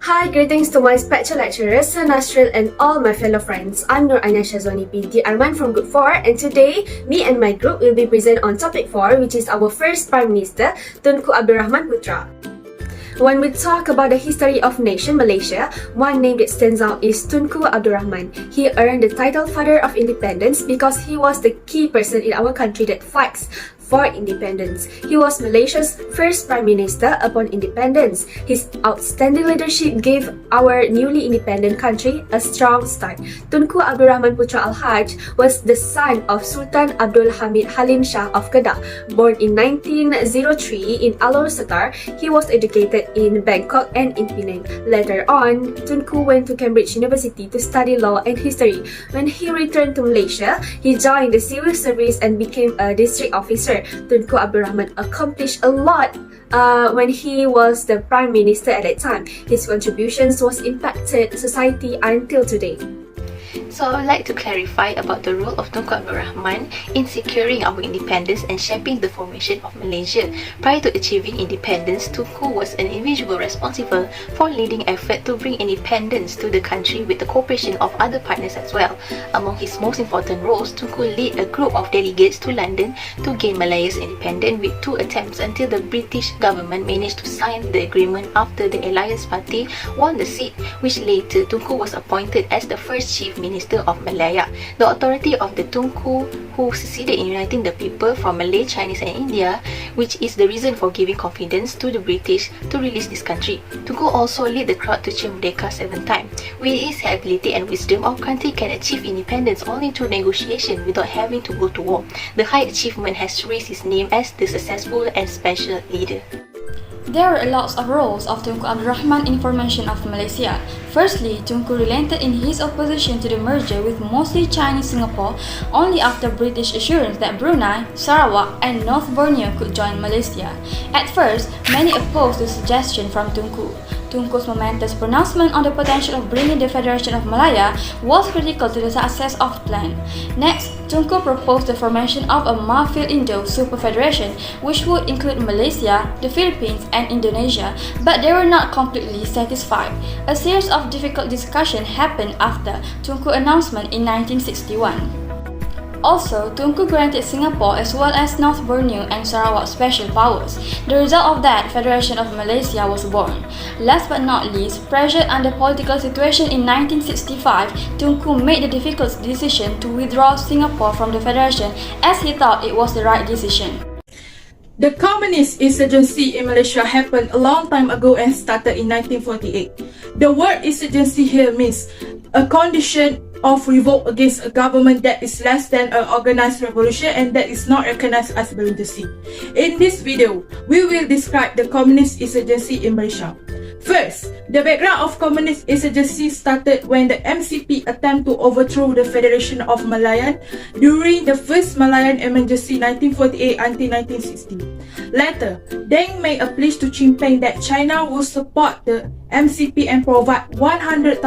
Hi, greetings to my special lecturers, Nasril and all my fellow friends. I'm Nur Aina Shazwani binti Arman from Group 4, and today, me and my group will be present on topic 4, which is our first Prime Minister, Tunku Abdul Rahman Putra. When we talk about the history of nation Malaysia, one name that stands out is Tunku Abdul Rahman. He earned the title Father of Independence because he was the key person in our country that fights for independence. He was Malaysia's first Prime Minister upon independence. His outstanding leadership gave our newly independent country a strong start. Tunku Abdul Rahman Putra Al-Haj was the son of Sultan Abdul Hamid Halim Shah of Kedah. Born in 1903 in Alor Setar, he was educated in Bangkok and in Penang. Later on, Tunku went to Cambridge University to study law and history. When he returned to Malaysia, he joined the civil service and became a district officer. Tunku Abdul Rahman accomplished a lot when he was the Prime Minister at that time. His contributions was impacted society until today. So I would like to clarify about the role of Tunku Abdul Rahman in securing our independence and shaping the formation of Malaysia. Prior to achieving independence, Tunku was an individual responsible for leading effort to bring independence to the country with the cooperation of other partners as well. Among his most important roles, Tunku led a group of delegates to London to gain Malaya's independence with 2 attempts until the British government managed to sign the agreement after the Alliance Party won the seat, which later Tunku was appointed as the first Chief Minister of Malaya. The authority of the Tunku, who succeeded in uniting the people from Malay, Chinese and India, which is the reason for giving confidence to the British to release this country. Tunku also led the crowd to achieve Merdeka 7 times. With his ability and wisdom, our country can achieve independence only through negotiation without having to go to war. The high achievement has raised his name as the successful and special leader. There were lots of roles of Tunku Abdul Rahman in formation of Malaysia. Firstly, Tunku relented in his opposition to the merger with mostly Chinese Singapore only after British assurance that Brunei, Sarawak and North Borneo could join Malaysia. At first, many opposed the suggestion from Tunku. Tunku's momentous pronouncement on the potential of bringing the Federation of Malaya was critical to the success of the plan. Next, Tunku proposed the formation of a Malfil-Indo Super Federation, which would include Malaysia, the Philippines and Indonesia, but they were not completely satisfied. A series of difficult discussions happened after Tunku's announcement in 1961. Also, Tunku granted Singapore as well as North Borneo and Sarawak special powers. The result of that, Federation of Malaysia was born. Last but not least, pressured under political situation in 1965, Tunku made the difficult decision to withdraw Singapore from the Federation as he thought it was the right decision. The communist insurgency in Malaysia happened a long time ago and started in 1948. The word insurgency here means a condition of revolt against a government that is less than an organized revolution and that is not recognized as belligerency. In this video, we will describe the communist insurgency in Malaysia. First, the background of communist insurgency started when the MCP attempted to overthrow the Federation of Malayan during the first Malayan emergency 1948 until 1960. Later, Deng made a pledge to Jinping that China would support the MCP and provide $100,000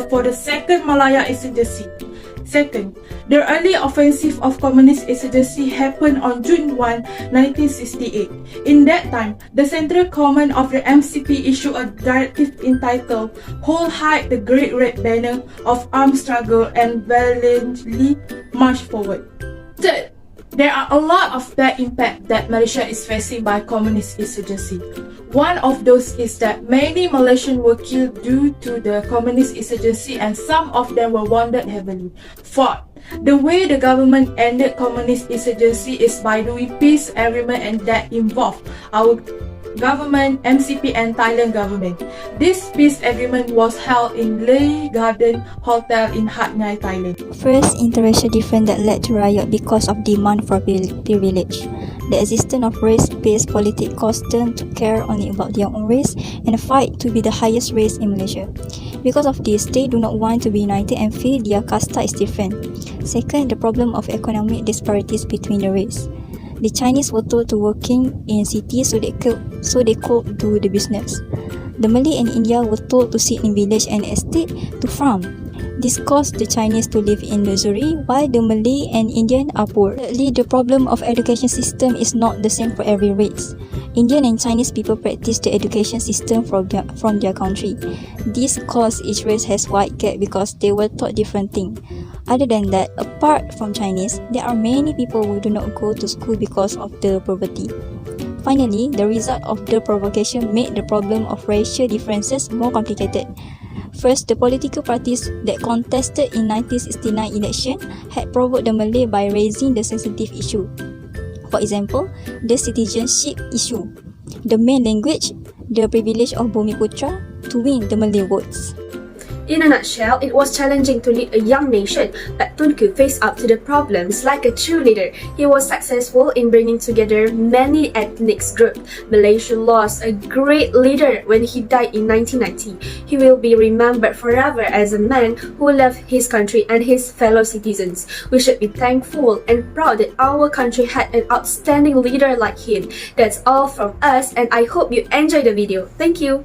for the second Malaya insurgency. Second, the early offensive of communist insurgency happened on June 1, 1968. In that time, the Central Command of the MCP issued a directive entitled "Hold High the Great Red Banner of Armed Struggle and Valiantly March Forward." Third, there are a lot of bad impact that Malaysia is facing by communist insurgency. One of those is that many Malaysians were killed due to the communist insurgency and some of them were wounded heavily. Fourth, the way the government ended communist insurgency is by doing peace agreement and that involved our government, MCP and Thailand government. This peace agreement was held in Lei Garden Hotel in Hat Yai, Thailand. First, interracial difference that led to riot because of demand for privilege. The existence of race-based politics caused them to care only about their own race and fight to be the highest race in Malaysia. Because of this, they do not want to be united and feel their kasta is different. Second, the problem of economic disparities between the race. The Chinese were told to working in cities so they could do the business. The Malay and India were told to sit in village and estate to farm. This caused the Chinese to live in luxury while the Malay and Indian are poor. Thirdly, the problem of education system is not the same for every race. Indian and Chinese people practice the education system from their country. This caused each race has wide gap because they were taught different things. Other than that, apart from Chinese, there are many people who do not go to school because of the poverty. Finally, the result of the provocation made the problem of racial differences more complicated. First, the political parties that contested in 1969 election had provoked the Malay by raising the sensitive issue. For example, the citizenship issue, the main language, the privilege of Bumi Putra to win the Malay votes. In a nutshell, it was challenging to lead a young nation, but Tunku faced up to the problems like a true leader. He was successful in bringing together many ethnic groups. Malaysia lost a great leader when he died in 1990. He will be remembered forever as a man who loved his country and his fellow citizens. We should be thankful and proud that our country had an outstanding leader like him. That's all from us, and I hope you enjoyed the video. Thank you.